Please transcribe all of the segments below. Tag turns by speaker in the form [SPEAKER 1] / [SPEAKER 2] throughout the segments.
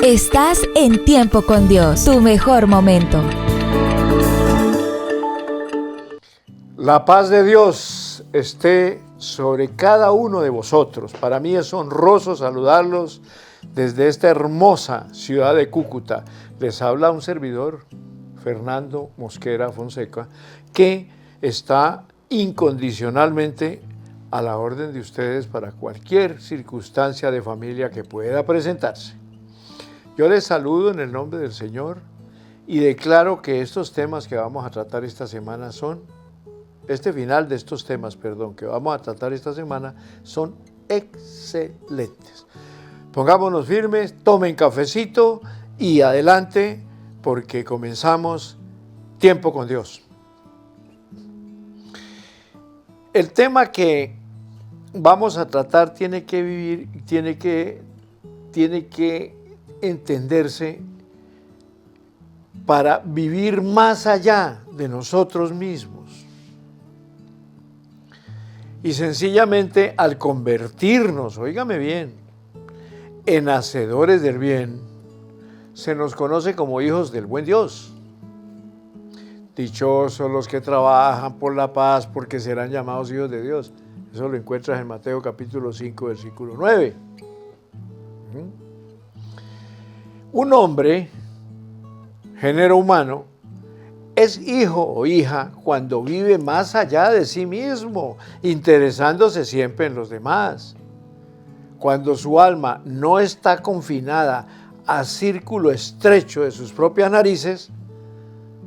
[SPEAKER 1] Estás en Tiempo con Dios, tu mejor momento.
[SPEAKER 2] La paz de Dios esté sobre cada uno de vosotros. Para mí es honroso saludarlos desde esta hermosa ciudad de Cúcuta. Les habla un servidor, Fernando Mosquera Fonseca, que está incondicionalmente a la orden de ustedes para cualquier circunstancia de familia que pueda presentarse. Yo les saludo en el nombre del Señor y declaro que estos temas que vamos a tratar esta semana que vamos a tratar esta semana son excelentes. Pongámonos firmes, tomen cafecito y adelante porque comenzamos Tiempo con Dios. El tema que vamos a tratar tiene que entenderse para vivir más allá de nosotros mismos. Y sencillamente al convertirnos, óigame bien, en hacedores del bien, se nos conoce como hijos del buen Dios. Dichosos los que trabajan por la paz, porque serán llamados hijos de Dios. Eso lo encuentras en Mateo capítulo 5, versículo 9. Un hombre, género humano, es hijo o hija cuando vive más allá de sí mismo, interesándose siempre en los demás. Cuando su alma no está confinada a círculo estrecho de sus propias narices,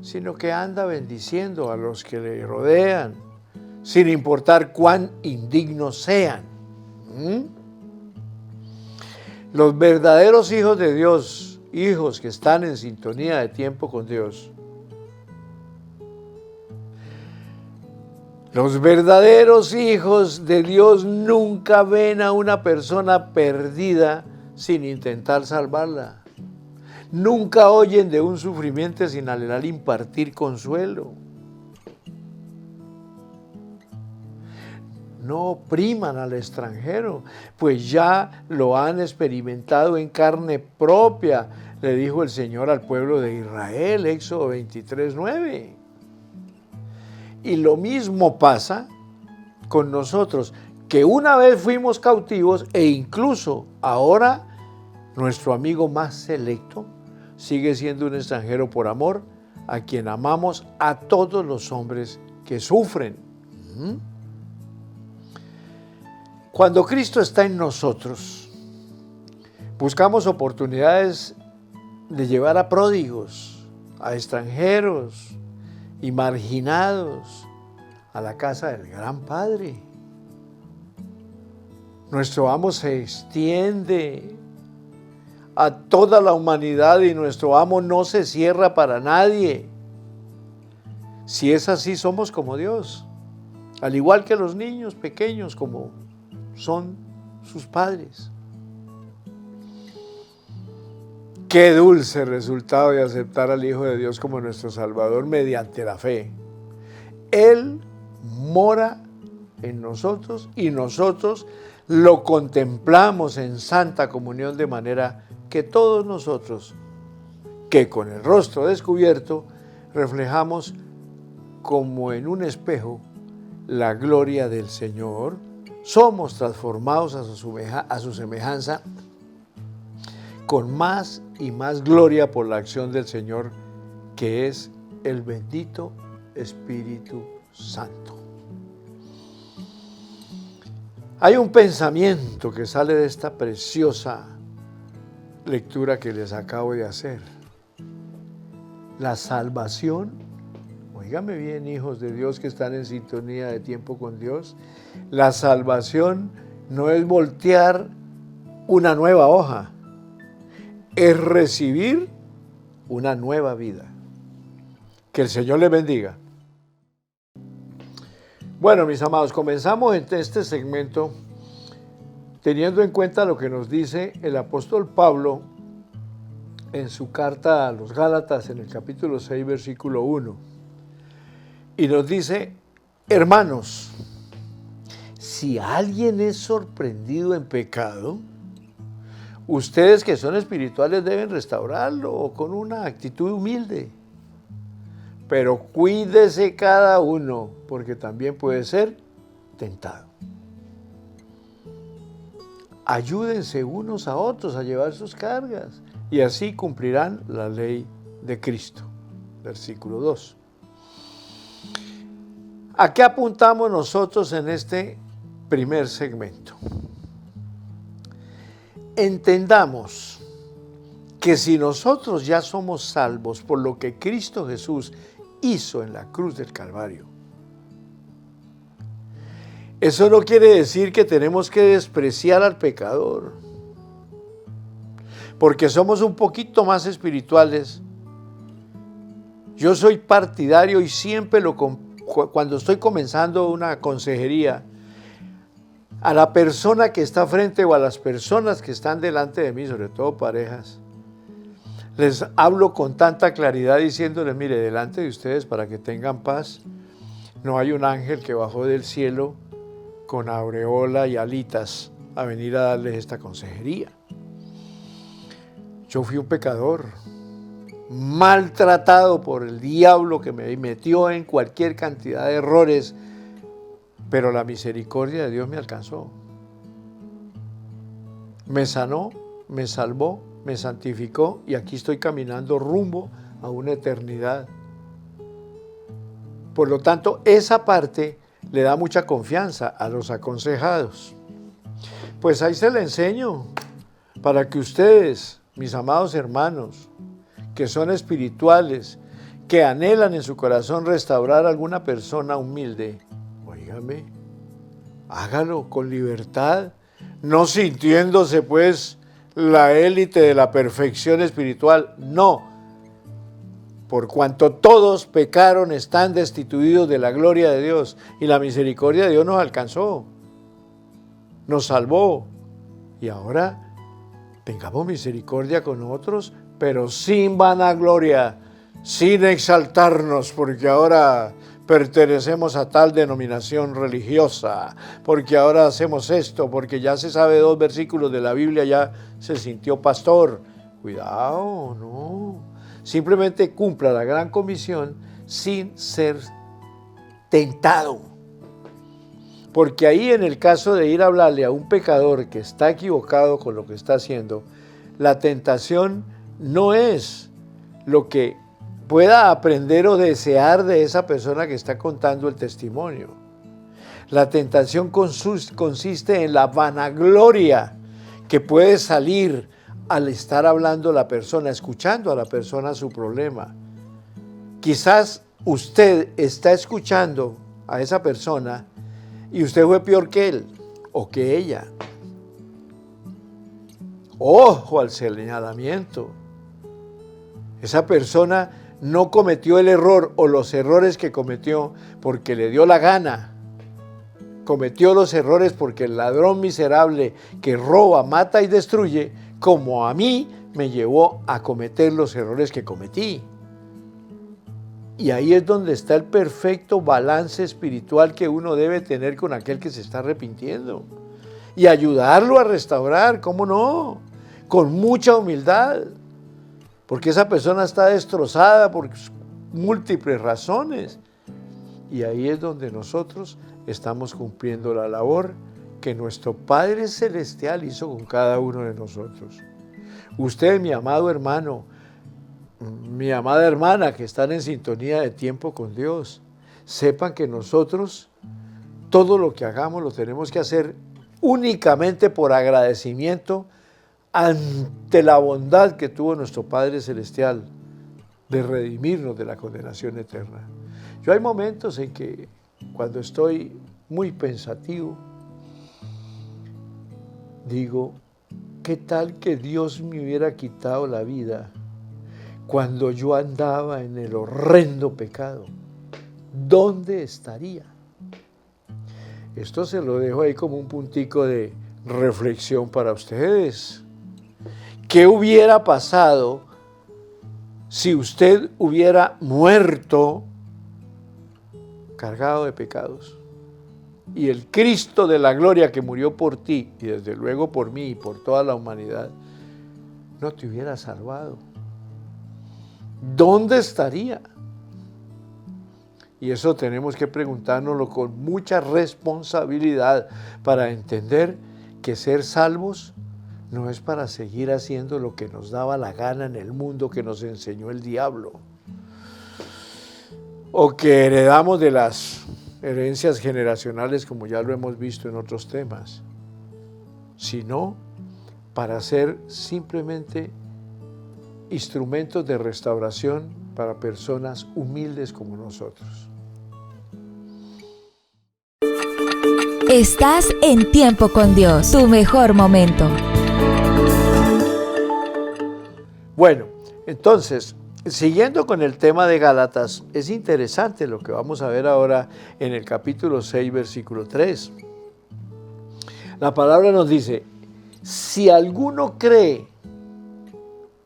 [SPEAKER 2] sino que anda bendiciendo a los que le rodean, sin importar cuán indignos sean. Los verdaderos hijos de Dios, hijos que están en sintonía de tiempo con Dios, los verdaderos hijos de Dios nunca ven a una persona perdida sin intentar salvarla. Nunca oyen de un sufrimiento sin anhelar impartir consuelo. No opriman al extranjero, pues ya lo han experimentado en carne propia, le dijo el Señor al pueblo de Israel, Éxodo 23:9. Y lo mismo pasa con nosotros, que una vez fuimos cautivos e incluso ahora nuestro amigo más selecto sigue siendo un extranjero por amor, a quien amamos a todos los hombres que sufren. Cuando Cristo está en nosotros, buscamos oportunidades de llevar a pródigos, a extranjeros y marginados a la casa del gran Padre. Nuestro amo se extiende a toda la humanidad y nuestro amo no se cierra para nadie. Si es así, somos como Dios, al igual que los niños pequeños como son sus padres. Qué dulce resultado de aceptar al Hijo de Dios como nuestro Salvador mediante la fe. Él mora en nosotros y nosotros lo contemplamos en santa comunión, de manera que todos nosotros, que con el rostro descubierto reflejamos como en un espejo la gloria del Señor, somos transformados a su semejanza con más y más gloria por la acción del Señor, que es el bendito Espíritu Santo. Hay un pensamiento que sale de esta preciosa lectura que les acabo de hacer. La salvación, óigame bien, hijos de Dios que están en sintonía de tiempo con Dios, la salvación no es voltear una nueva hoja, es recibir una nueva vida. Que el Señor les bendiga. Bueno, mis amados, comenzamos este segmento teniendo en cuenta lo que nos dice el apóstol Pablo en su carta a los Gálatas, en el capítulo 6, versículo 1. Y nos dice: hermanos, si alguien es sorprendido en pecado, Ustedes que son espirituales deben restaurarlo con una actitud humilde. Pero cuídese cada uno, porque también puede ser tentado. Ayúdense unos a otros a llevar sus cargas y así cumplirán la ley de Cristo. Versículo 2. ¿A qué apuntamos nosotros en este primer segmento? Entendamos que si nosotros ya somos salvos por lo que Cristo Jesús hizo en la cruz del Calvario, eso no quiere decir que tenemos que despreciar al pecador, porque somos un poquito más espirituales. Yo soy partidario y siempre cuando estoy comenzando una consejería, a la persona que está frente o a las personas que están delante de mí, sobre todo parejas, les hablo con tanta claridad diciéndoles, mire, delante de ustedes para que tengan paz, no hay un ángel que bajó del cielo con aureola y alitas a venir a darles esta consejería. Yo fui un pecador, maltratado por el diablo que me metió en cualquier cantidad de errores, pero la misericordia de Dios me alcanzó. Me sanó, me salvó, me santificó y aquí estoy caminando rumbo a una eternidad. Por lo tanto, esa parte le da mucha confianza a los aconsejados. Pues ahí se le enseño para que ustedes, mis amados hermanos, que son espirituales, que anhelan en su corazón restaurar a alguna persona humilde, óigame, hágalo con libertad, no sintiéndose pues la élite de la perfección espiritual, no. Por cuanto todos pecaron, están destituidos de la gloria de Dios y la misericordia de Dios nos alcanzó, nos salvó. Y ahora tengamos misericordia con otros, pero sin vanagloria, sin exaltarnos, porque ahora pertenecemos a tal denominación religiosa, porque ahora hacemos esto, porque ya se sabe 2 versículos de la Biblia, ya se sintió pastor. Cuidado, no. Simplemente cumpla la gran comisión sin ser tentado. Porque ahí en el caso de ir a hablarle a un pecador que está equivocado con lo que está haciendo, la tentación no es lo que pueda aprender o desear de esa persona que está contando el testimonio. La tentación consiste en la vanagloria que puede salir al estar hablando la persona, escuchando a la persona su problema. Quizás usted está escuchando a esa persona y usted fue peor que él o que ella. Ojo al señalamiento. Esa persona no cometió el error o los errores que cometió porque le dio la gana. Cometió los errores porque el ladrón miserable que roba, mata y destruye, como a mí me llevó a cometer los errores que cometí. Y ahí es donde está el perfecto balance espiritual que uno debe tener con aquel que se está arrepintiendo. Y ayudarlo a restaurar, ¿cómo no? Con mucha humildad. Porque esa persona está destrozada por múltiples razones. Y ahí es donde nosotros estamos cumpliendo la labor que nuestro Padre Celestial hizo con cada uno de nosotros. Usted, mi amado hermano, mi amada hermana, que están en sintonía de tiempo con Dios, sepan que nosotros todo lo que hagamos lo tenemos que hacer únicamente por agradecimiento ante la bondad que tuvo nuestro Padre Celestial de redimirnos de la condenación eterna. Yo hay momentos en que cuando estoy muy pensativo, digo, ¿qué tal que Dios me hubiera quitado la vida cuando yo andaba en el horrendo pecado? ¿Dónde estaría? Esto se lo dejo ahí como un puntico de reflexión para ustedes. ¿Qué hubiera pasado si usted hubiera muerto cargado de pecados? Y el Cristo de la gloria que murió por ti y desde luego por mí y por toda la humanidad, no te hubiera salvado? ¿Dónde estaría? Y eso tenemos que preguntárnoslo con mucha responsabilidad para entender que ser salvos no es para seguir haciendo lo que nos daba la gana en el mundo que nos enseñó el diablo, o que heredamos de las herencias generacionales, como ya lo hemos visto en otros temas, sino para ser simplemente instrumentos de restauración para personas humildes como nosotros.
[SPEAKER 1] Estás en Tiempo con Dios, tu mejor momento.
[SPEAKER 2] Bueno, entonces, siguiendo con el tema de Gálatas, es interesante lo que vamos a ver ahora en el capítulo 6, versículo 3. La palabra nos dice, si alguno cree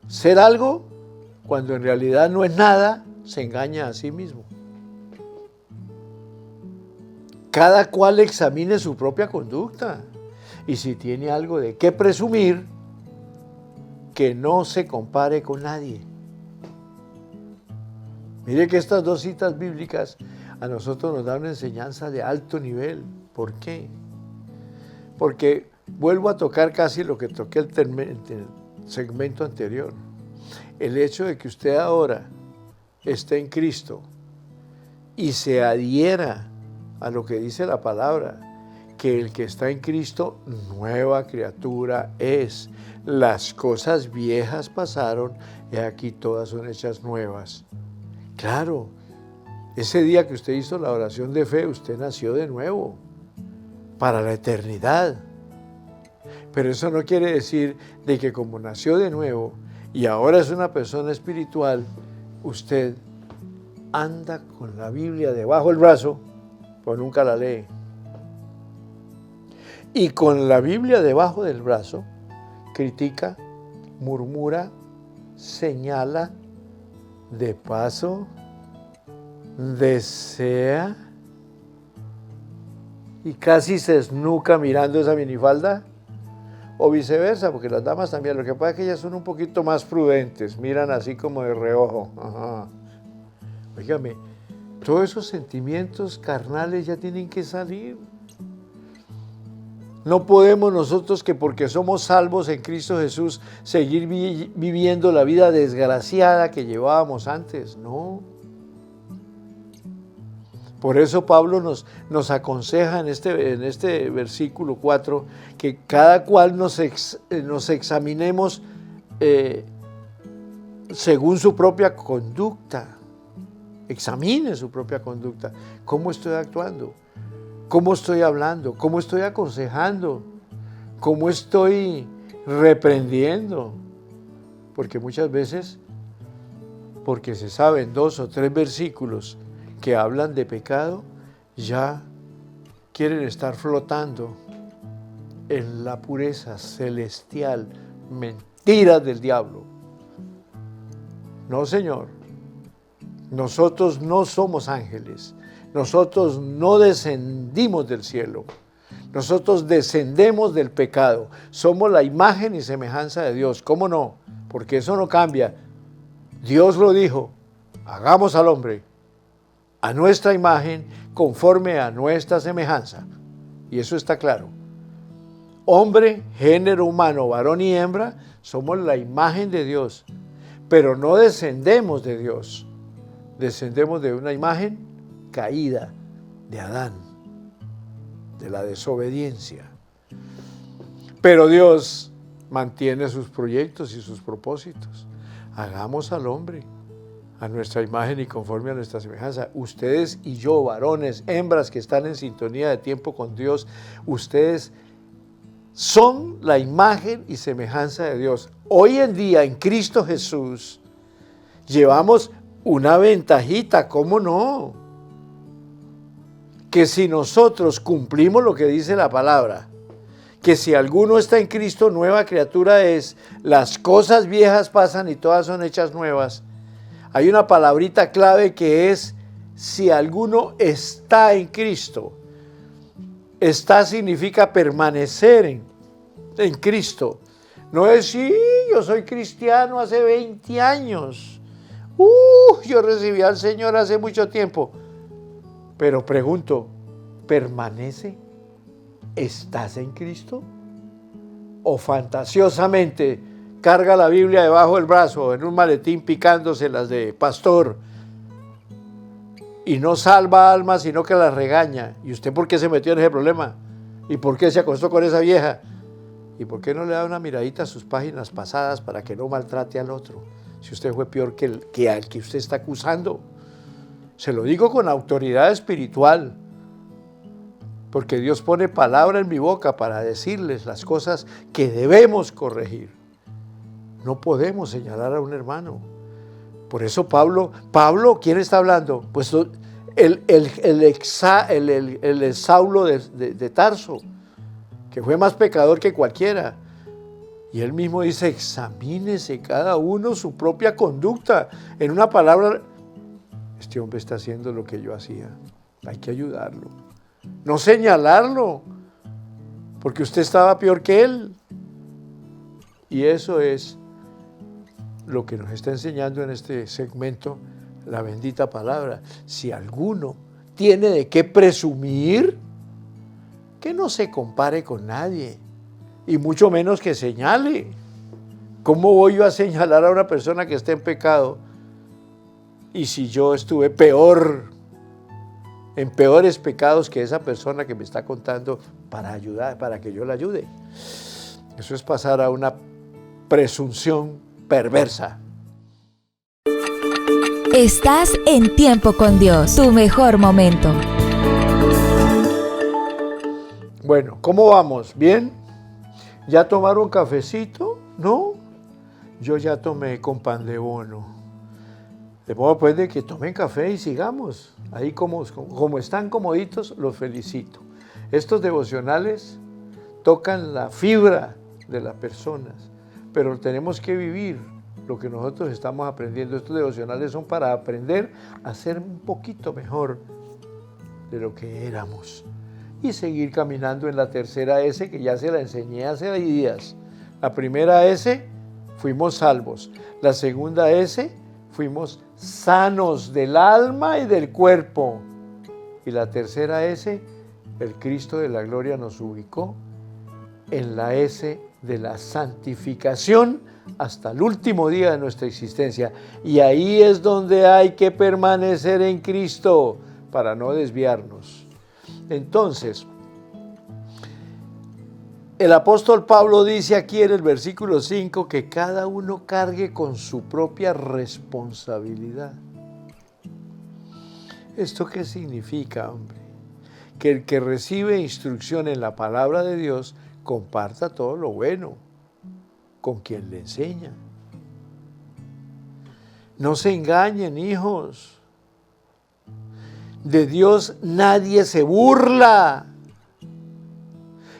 [SPEAKER 2] ser algo, cuando en realidad no es nada, se engaña a sí mismo. Cada cual examine su propia conducta, y si tiene algo de qué presumir, que no se compare con nadie. Mire que estas dos citas bíblicas a nosotros nos dan una enseñanza de alto nivel. ¿Por qué? Porque vuelvo a tocar casi lo que toqué el segmento anterior. El hecho de que usted ahora esté en Cristo y se adhiera a lo que dice la palabra, que el que está en Cristo, nueva criatura es. Las cosas viejas pasaron, y aquí todas son hechas nuevas. Claro, ese día que usted hizo la oración de fe, usted nació de nuevo, para la eternidad. Pero eso no quiere decir de que como nació de nuevo y ahora es una persona espiritual, usted anda con la Biblia debajo del brazo, pues nunca la lee. Y con la Biblia debajo del brazo, critica, murmura, señala, de paso, desea y casi se esnuca mirando esa minifalda, o viceversa, porque las damas también, lo que pasa es que ellas son un poquito más prudentes, miran así como de reojo. Ajá. Óigame, todos esos sentimientos carnales ya tienen que salir. No podemos nosotros, que porque somos salvos en Cristo Jesús, seguir viviendo la vida desgraciada que llevábamos antes. No. Por eso Pablo nos aconseja en este versículo 4 que cada cual nos examinemos según su propia conducta. Examine su propia conducta. ¿Cómo estoy actuando? ¿Cómo estoy hablando? ¿Cómo estoy aconsejando? ¿Cómo estoy reprendiendo? Porque muchas veces, porque se saben 2 o 3 versículos que hablan de pecado, ya quieren estar flotando en la pureza celestial, mentiras del diablo. No, Señor, nosotros no somos ángeles, nosotros no descendimos del cielo, nosotros descendemos del pecado, somos la imagen y semejanza de Dios. ¿Cómo no? Porque eso no cambia. Dios lo dijo, hagamos al hombre a nuestra imagen, conforme a nuestra semejanza. Y eso está claro. Hombre, género humano, varón y hembra, somos la imagen de Dios. Pero no descendemos de Dios. Descendemos de una imagen caída de Adán, de la desobediencia. Pero Dios mantiene sus proyectos y sus propósitos. Hagamos al hombre a nuestra imagen y conforme a nuestra semejanza. Ustedes y yo, varones, hembras que están en sintonía de tiempo con Dios, ustedes son la imagen y semejanza de Dios. Hoy en día, en Cristo Jesús, llevamos una ventajita, ¿cómo no? Que si nosotros cumplimos lo que dice la palabra, que si alguno está en Cristo, nueva criatura es, las cosas viejas pasan y todas son hechas nuevas. Hay una palabrita clave que es, si alguno está en Cristo. Está significa permanecer en Cristo. No es, sí, yo soy cristiano hace 20 años. Yo recibí al Señor hace mucho tiempo. Pero pregunto, ¿permanece? ¿Estás en Cristo? ¿O fantasiosamente carga la Biblia debajo del brazo, en un maletín picándoselas de pastor, y no salva almas, sino que las regaña? ¿Y usted por qué se metió en ese problema? ¿Y por qué se acostó con esa vieja? ¿Y por qué no le da una miradita a sus páginas pasadas para que no maltrate al otro? Si usted fue peor que al que usted está acusando. Se lo digo con autoridad espiritual, porque Dios pone palabra en mi boca para decirles las cosas que debemos corregir. No podemos señalar a un hermano. Por eso Pablo, ¿quién está hablando? Pues el Saulo de Tarso, que fue más pecador que cualquiera. Y él mismo dice, examínese cada uno su propia conducta. En una palabra, este hombre está haciendo lo que yo hacía. Hay que ayudarlo. No señalarlo, porque usted estaba peor que él. Y eso es lo que nos está enseñando en este segmento la bendita palabra. Si alguno tiene de qué presumir, que no se compare con nadie, y mucho menos que señale. ¿Cómo voy yo a señalar a una persona que está en pecado? Y si yo estuve en peores pecados que esa persona que me está contando para ayudar, para que yo la ayude. Eso es pasar a una presunción perversa.
[SPEAKER 1] Estás en Tiempo con Dios, tu mejor momento.
[SPEAKER 2] Bueno, ¿cómo vamos? ¿Bien? ¿Ya tomaron cafecito? ¿No? Yo ya tomé con pan de bono. De modo pues de que tomen café y sigamos. Ahí como están comoditos, los felicito. Estos devocionales tocan la fibra de las personas, pero tenemos que vivir lo que nosotros estamos aprendiendo. Estos devocionales son para aprender a ser un poquito mejor de lo que éramos y seguir caminando en la tercera S, que ya se la enseñé hace días. La primera S, fuimos salvos. La segunda S, fuimos sanos del alma y del cuerpo. Y la tercera S, el Cristo de la gloria nos ubicó en la S de la santificación hasta el último día de nuestra existencia. Y ahí es donde hay que permanecer en Cristo para no desviarnos. Entonces, el apóstol Pablo dice aquí en el versículo 5 que cada uno cargue con su propia responsabilidad. ¿Esto qué significa, hombre? Que el que recibe instrucción en la palabra de Dios comparta todo lo bueno con quien le enseña. No se engañen, hijos. De Dios nadie se burla.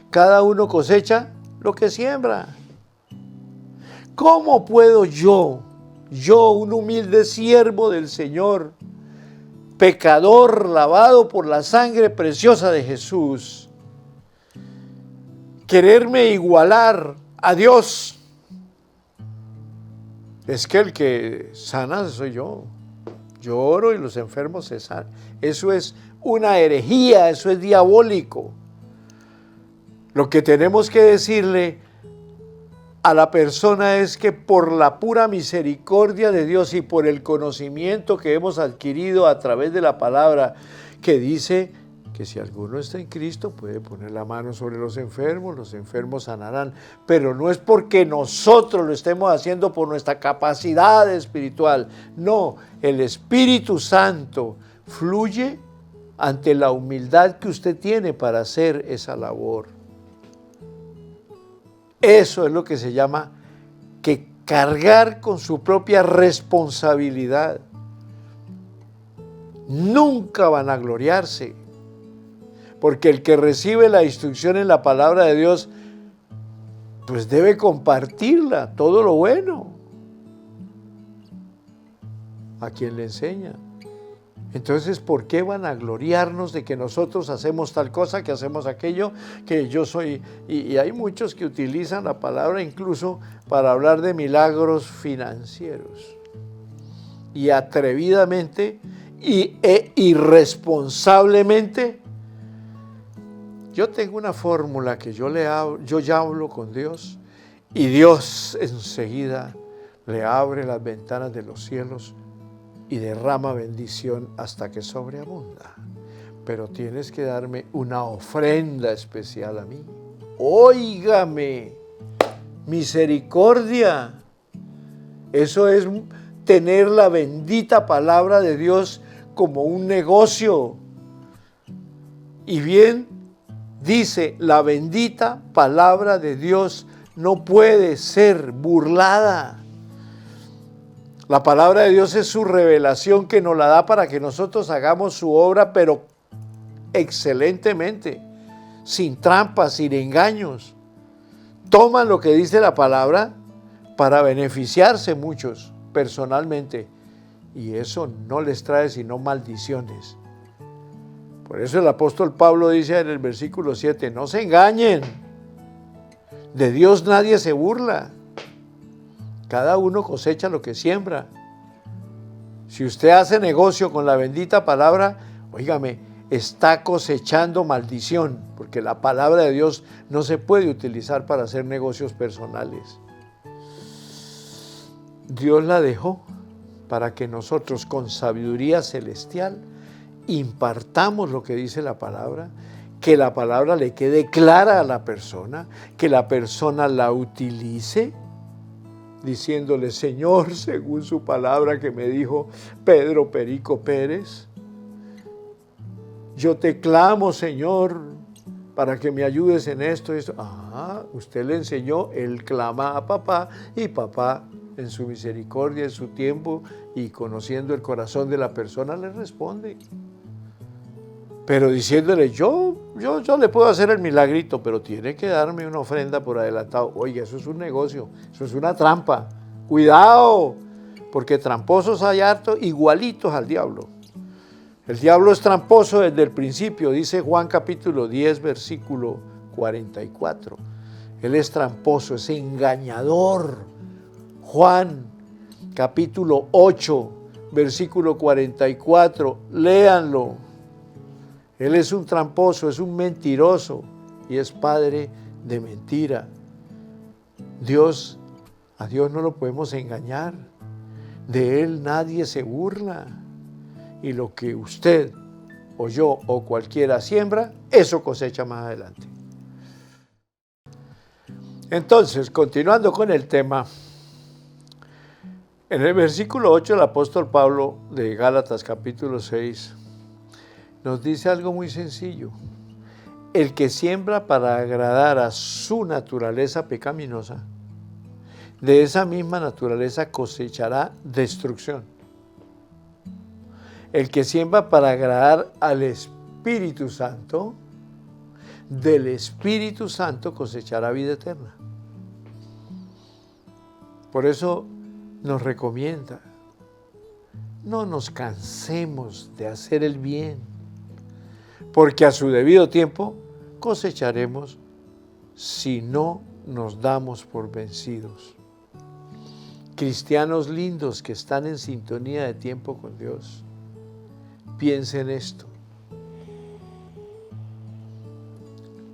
[SPEAKER 2] Cada uno cosecha lo que siembra. ¿Cómo puedo yo, un humilde siervo del Señor, pecador lavado por la sangre preciosa de Jesús, quererme igualar a Dios? Es que el que sana soy yo. Yo oro y los enfermos se sanan. Eso es una herejía, eso es diabólico. Lo que tenemos que decirle a la persona es que por la pura misericordia de Dios y por el conocimiento que hemos adquirido a través de la palabra, que dice que si alguno está en Cristo puede poner la mano sobre los enfermos sanarán. Pero no es porque nosotros lo estemos haciendo por nuestra capacidad espiritual. No, el Espíritu Santo fluye ante la humildad que usted tiene para hacer esa labor. Eso es lo que se llama que cargar con su propia responsabilidad. Nunca van a gloriarse, porque el que recibe la instrucción en la palabra de Dios, pues debe compartirla, todo lo bueno, a quien le enseña. Entonces, ¿por qué vanagloriarnos de que nosotros hacemos tal cosa, que hacemos aquello, que yo soy? Y hay muchos que utilizan la palabra incluso para hablar de milagros financieros. Y atrevidamente e irresponsablemente. Yo tengo una fórmula que yo ya hablo con Dios y Dios enseguida le abre las ventanas de los cielos y derrama bendición hasta que sobreabunda. Pero tienes que darme una ofrenda especial a mí. Óigame, misericordia. Eso es tener la bendita palabra de Dios como un negocio. Y bien, dice, la bendita palabra de Dios no puede ser burlada. La palabra de Dios es su revelación que nos la da para que nosotros hagamos su obra, pero excelentemente, sin trampas, sin engaños. Toman lo que dice la palabra para beneficiarse muchos personalmente, y eso no les trae sino maldiciones. Por eso el apóstol Pablo dice en el versículo 7, no se engañen, de Dios nadie se burla. Cada uno cosecha lo que siembra. Si usted hace negocio con la bendita palabra, óigame, está cosechando maldición, porque la palabra de Dios no se puede utilizar para hacer negocios personales. Dios la dejó para que nosotros con sabiduría celestial impartamos lo que dice la palabra, que la palabra le quede clara a la persona, que la persona la utilice, diciéndole, Señor, según su palabra que me dijo Pedro Perico Pérez, yo te clamo, Señor, para que me ayudes en esto y esto. Usted le enseñó, él clama a papá y papá en su misericordia, en su tiempo y conociendo el corazón de la persona le responde. Pero diciéndole, yo le puedo hacer el milagrito, pero tiene que darme una ofrenda por adelantado. Oiga, eso es un negocio, eso es una trampa. Cuidado, porque tramposos hay harto, igualitos al diablo. El diablo es tramposo desde el principio, dice Juan capítulo 10, versículo 44. Él es tramposo, es engañador. Juan capítulo 8, versículo 44, léanlo. Él es un tramposo, es un mentiroso y es padre de mentira. A Dios no lo podemos engañar. De Él nadie se burla. Y lo que usted o yo o cualquiera siembra, eso cosecha más adelante. Entonces, continuando con el tema, en el versículo 8 el apóstol Pablo de Gálatas capítulo 6 nos dice algo muy sencillo. El que siembra para agradar a su naturaleza pecaminosa, de esa misma naturaleza cosechará destrucción. El que siembra para agradar al Espíritu Santo, del Espíritu Santo cosechará vida eterna. Por eso nos recomienda, no nos cansemos de hacer el bien, porque a su debido tiempo cosecharemos si no nos damos por vencidos. Cristianos lindos que están en sintonía de tiempo con Dios, piensen esto.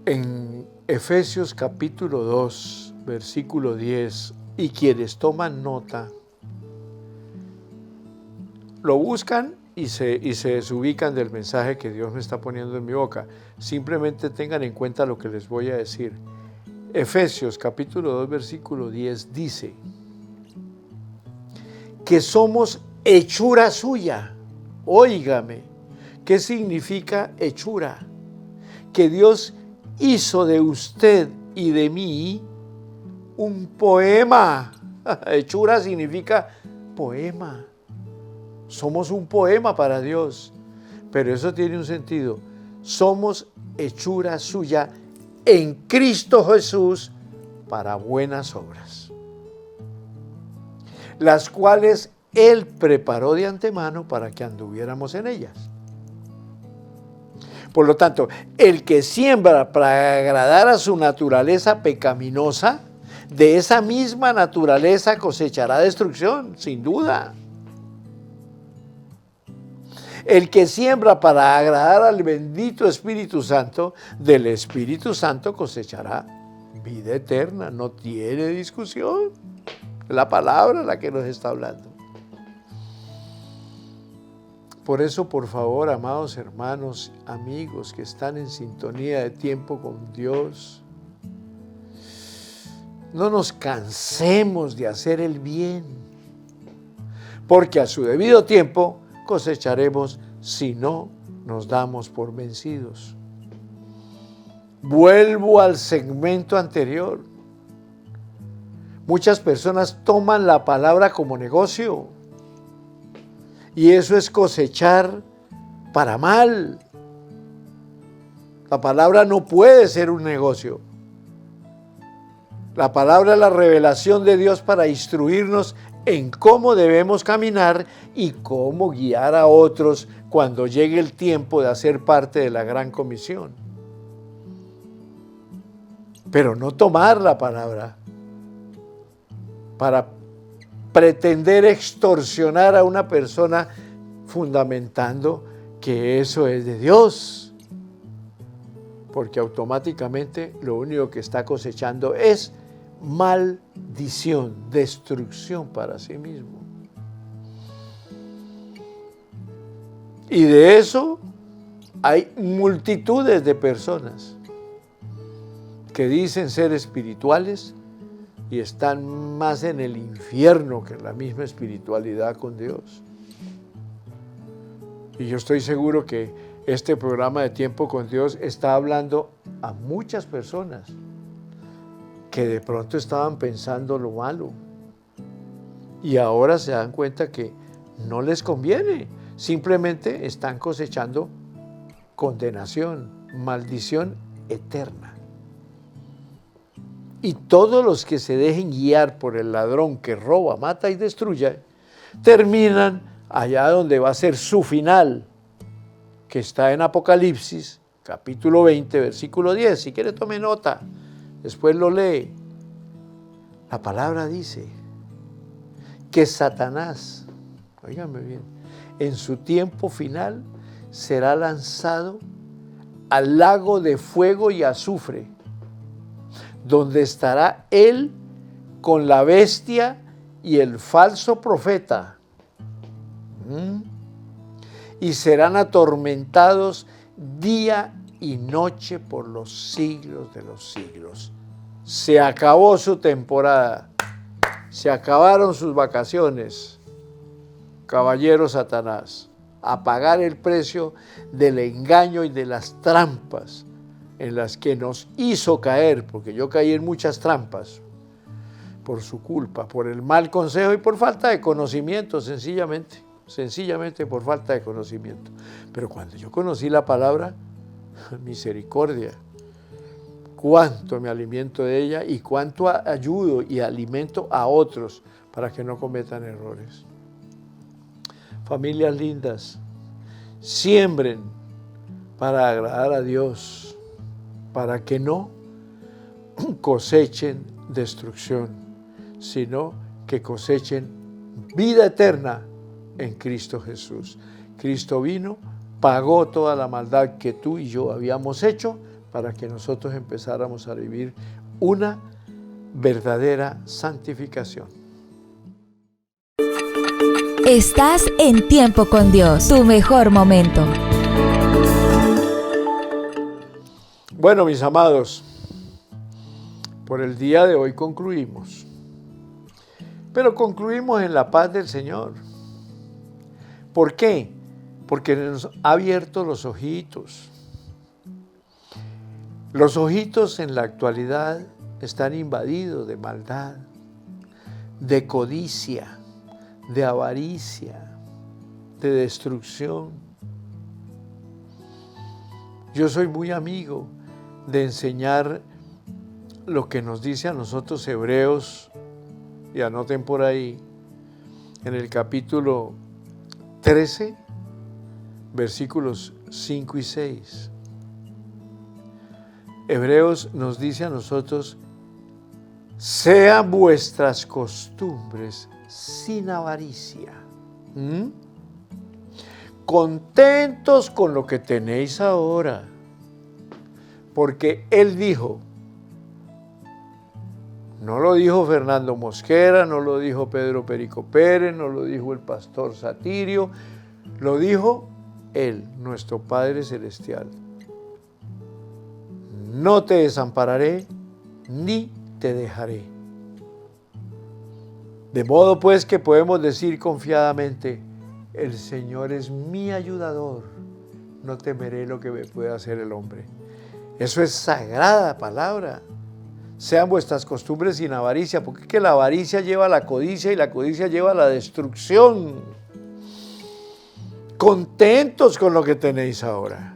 [SPEAKER 2] En Efesios capítulo 2, versículo 10, y quienes toman nota, lo buscan y se desubican del mensaje que Dios me está poniendo en mi boca. Simplemente tengan en cuenta lo que les voy a decir. Efesios capítulo 2, versículo 10 dice que somos hechura suya. Óigame, ¿qué significa hechura? Que Dios hizo de usted y de mí un poema. Hechura significa poema. Somos un poema para Dios, pero eso tiene un sentido. Somos hechura suya en Cristo Jesús para buenas obras, las cuales Él preparó de antemano para que anduviéramos en ellas. Por lo tanto, el que siembra para agradar a su naturaleza pecaminosa, de esa misma naturaleza cosechará destrucción, sin duda. El que siembra para agradar al bendito Espíritu Santo, del Espíritu Santo cosechará vida eterna. No tiene discusión. Es la palabra la que nos está hablando. Por eso, por favor, amados hermanos, amigos que están en sintonía de tiempo con Dios, no nos cansemos de hacer el bien, porque a su debido tiempo cosecharemos si no nos damos por vencidos. Vuelvo al segmento anterior. Muchas personas toman la palabra como negocio y eso es cosechar para mal. La palabra no puede ser un negocio. La palabra es la revelación de Dios para instruirnos en cómo debemos caminar y cómo guiar a otros cuando llegue el tiempo de hacer parte de la gran comisión. Pero no tomar la palabra para pretender extorsionar a una persona fundamentando que eso es de Dios. Porque automáticamente lo único que está cosechando es maldición, destrucción para sí mismo. Y de eso hay multitudes de personas que dicen ser espirituales y están más en el infierno que en la misma espiritualidad con Dios. Y yo estoy seguro que este programa de Tiempo con Dios está hablando a muchas personas que de pronto estaban pensando lo malo y ahora se dan cuenta que no les conviene, simplemente están cosechando condenación, maldición eterna. Y todos los que se dejen guiar por el ladrón que roba, mata y destruye, terminan allá donde va a ser su final, que está en Apocalipsis, capítulo 20, versículo 10. Si quiere, tome nota, después lo lee. La palabra dice que Satanás, óigame bien, en su tiempo final será lanzado al lago de fuego y azufre, donde estará él con la bestia y el falso profeta. Y serán atormentados día y noche por los siglos de los siglos. Se acabó su temporada, se acabaron sus vacaciones, caballero Satanás, a pagar el precio del engaño y de las trampas en las que nos hizo caer, porque yo caí en muchas trampas por su culpa, por el mal consejo y por falta de conocimiento, sencillamente por falta de conocimiento. Pero cuando yo conocí la palabra, misericordia, cuánto me alimento de ella y cuánto ayudo y alimento a otros para que no cometan errores. Familias lindas, siembren para agradar a Dios, para que no cosechen destrucción, sino que cosechen vida eterna en Cristo Jesús. Cristo vino, pagó toda la maldad que tú y yo habíamos hecho para que nosotros empezáramos a vivir una verdadera santificación.
[SPEAKER 1] Estás en Tiempo con Dios, tu mejor momento.
[SPEAKER 2] Bueno, mis amados, por el día de hoy concluimos. Pero concluimos en la paz del Señor. ¿Por qué? Porque nos ha abierto los ojitos. Los ojitos en la actualidad están invadidos de maldad, de codicia, de avaricia, de destrucción. Yo soy muy amigo de enseñar lo que nos dice a nosotros Hebreos, y anoten por ahí, en el capítulo 13, versículos 5 y 6. Hebreos nos dice a nosotros: sean vuestras costumbres sin avaricia, contentos con lo que tenéis ahora, porque Él dijo, no lo dijo Fernando Mosquera, no lo dijo Pedro Perico Pérez, no lo dijo el pastor Satirio, lo dijo Él, nuestro Padre Celestial. No te desampararé, ni te dejaré. De modo pues que podemos decir confiadamente: el Señor es mi ayudador, no temeré lo que me pueda hacer el hombre. Eso es sagrada palabra. Sean vuestras costumbres sin avaricia, porque es que la avaricia lleva a la codicia y la codicia lleva a la destrucción. Contentos con lo que tenéis ahora.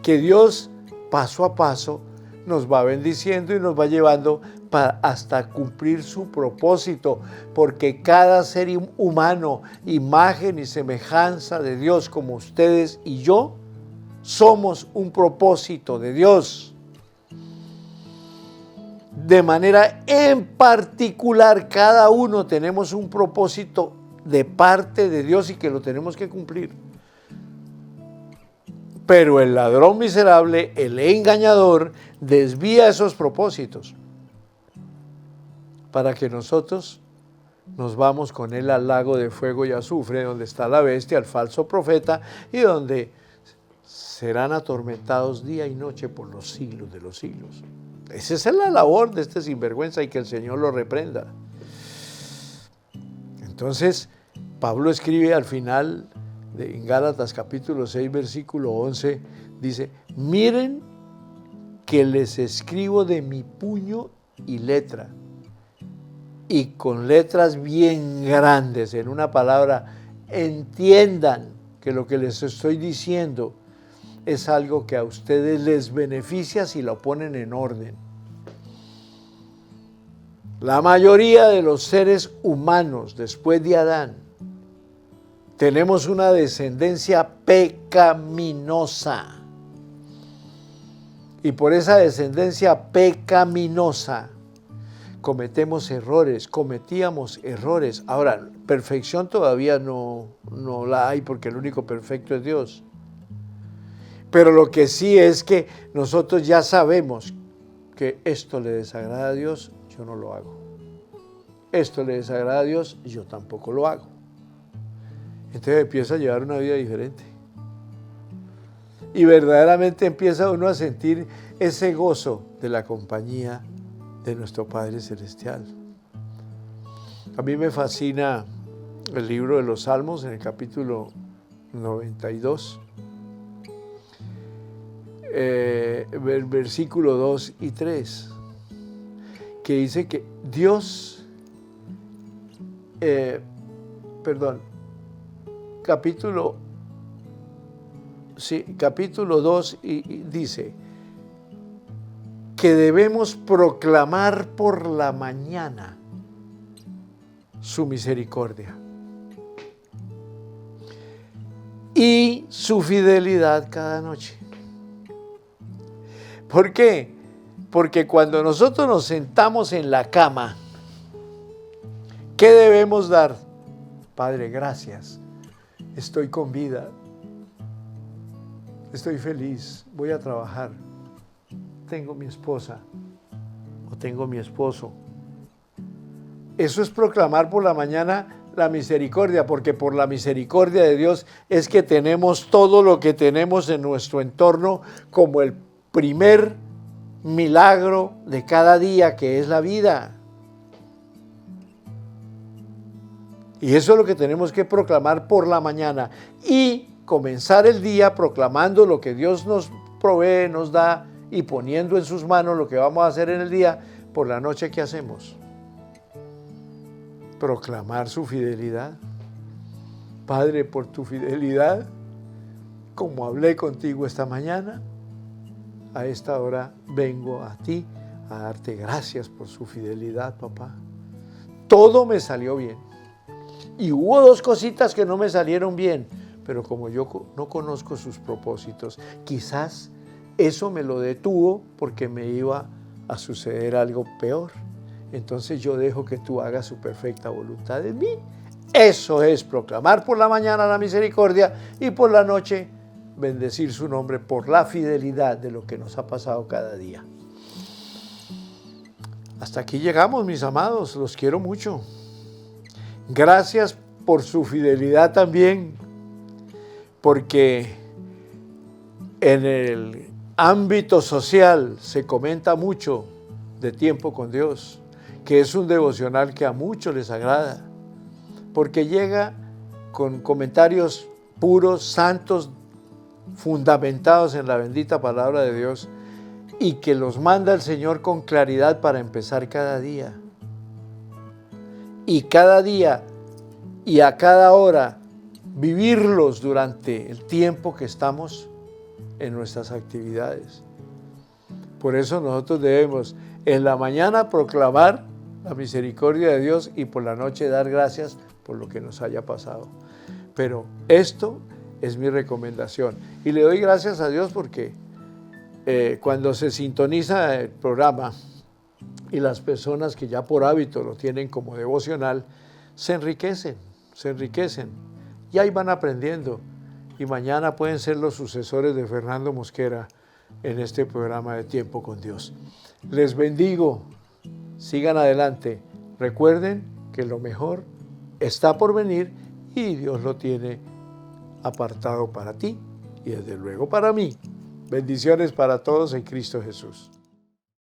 [SPEAKER 2] Que Dios paso a paso nos va bendiciendo y nos va llevando hasta cumplir su propósito, porque cada ser humano, imagen y semejanza de Dios, como ustedes y yo, somos un propósito de Dios. De manera en particular, cada uno tenemos un propósito de parte de Dios y que lo tenemos que cumplir. Pero el ladrón miserable, el engañador, desvía esos propósitos para que nosotros nos vamos con él al lago de fuego y azufre, donde está la bestia, el falso profeta, y donde serán atormentados día y noche por los siglos de los siglos. Esa es la labor de este sinvergüenza, y que el Señor lo reprenda. Entonces, Pablo escribe al final, en Gálatas capítulo 6, versículo 11, dice: miren que les escribo de mi puño y letra, y con letras bien grandes. En una palabra, entiendan que lo que les estoy diciendo es algo que a ustedes les beneficia si lo ponen en orden. La mayoría de los seres humanos después de Adán tenemos una descendencia pecaminosa. Y por esa descendencia pecaminosa cometíamos errores. Ahora, perfección todavía no la hay, porque el único perfecto es Dios. Pero lo que sí es que nosotros ya sabemos que esto le desagrada a Dios, yo no lo hago. Esto le desagrada a Dios, yo tampoco lo hago. Entonces empieza a llevar una vida diferente. Y verdaderamente empieza uno a sentir ese gozo de la compañía de nuestro Padre Celestial. A mí me fascina el libro de los Salmos, en el capítulo 92. Versículo 2 y 3, que dice que Dios, capítulo 2 y dice que debemos proclamar por la mañana su misericordia y su fidelidad cada noche. ¿Por qué? Porque cuando nosotros nos sentamos en la cama, ¿qué debemos dar? Padre, gracias. Estoy con vida. Estoy feliz. Voy a trabajar. Tengo mi esposa o tengo mi esposo. Eso es proclamar por la mañana la misericordia, porque por la misericordia de Dios es que tenemos todo lo que tenemos en nuestro entorno, como el primer milagro de cada día, que es la vida. Y eso es lo que tenemos que proclamar por la mañana y comenzar el día proclamando lo que Dios nos provee, nos da, y poniendo en sus manos lo que vamos a hacer en el día. Por la noche, ¿qué hacemos? Proclamar su fidelidad. Padre, por tu fidelidad, como hablé contigo esta mañana, a esta hora vengo a ti a darte gracias por su fidelidad, papá. Todo me salió bien. Y hubo 2 cositas que no me salieron bien, pero como yo no conozco sus propósitos, quizás eso me lo detuvo porque me iba a suceder algo peor. Entonces yo dejo que tú hagas su perfecta voluntad en mí. Eso es proclamar por la mañana la misericordia y por la noche bendecir su nombre por la fidelidad de lo que nos ha pasado cada día. Hasta aquí llegamos, mis amados, los quiero mucho. Gracias por su fidelidad también, porque en el ámbito social se comenta mucho de Tiempo con Dios, que es un devocional que a muchos les agrada, porque llega con comentarios puros, santos, fundamentados en la bendita palabra de Dios y que los manda el Señor con claridad para empezar cada día. Y cada día y a cada hora vivirlos durante el tiempo que estamos en nuestras actividades. Por eso nosotros debemos en la mañana proclamar la misericordia de Dios y por la noche dar gracias por lo que nos haya pasado. Pero esto es mi recomendación y le doy gracias a Dios porque cuando se sintoniza el programa y las personas que ya por hábito lo tienen como devocional, se enriquecen y ahí van aprendiendo y mañana pueden ser los sucesores de Fernando Mosquera en este programa de Tiempo con Dios. Les bendigo, sigan adelante, recuerden que lo mejor está por venir y Dios lo tiene apartado para ti y desde luego para mí. Bendiciones para todos en Cristo Jesús.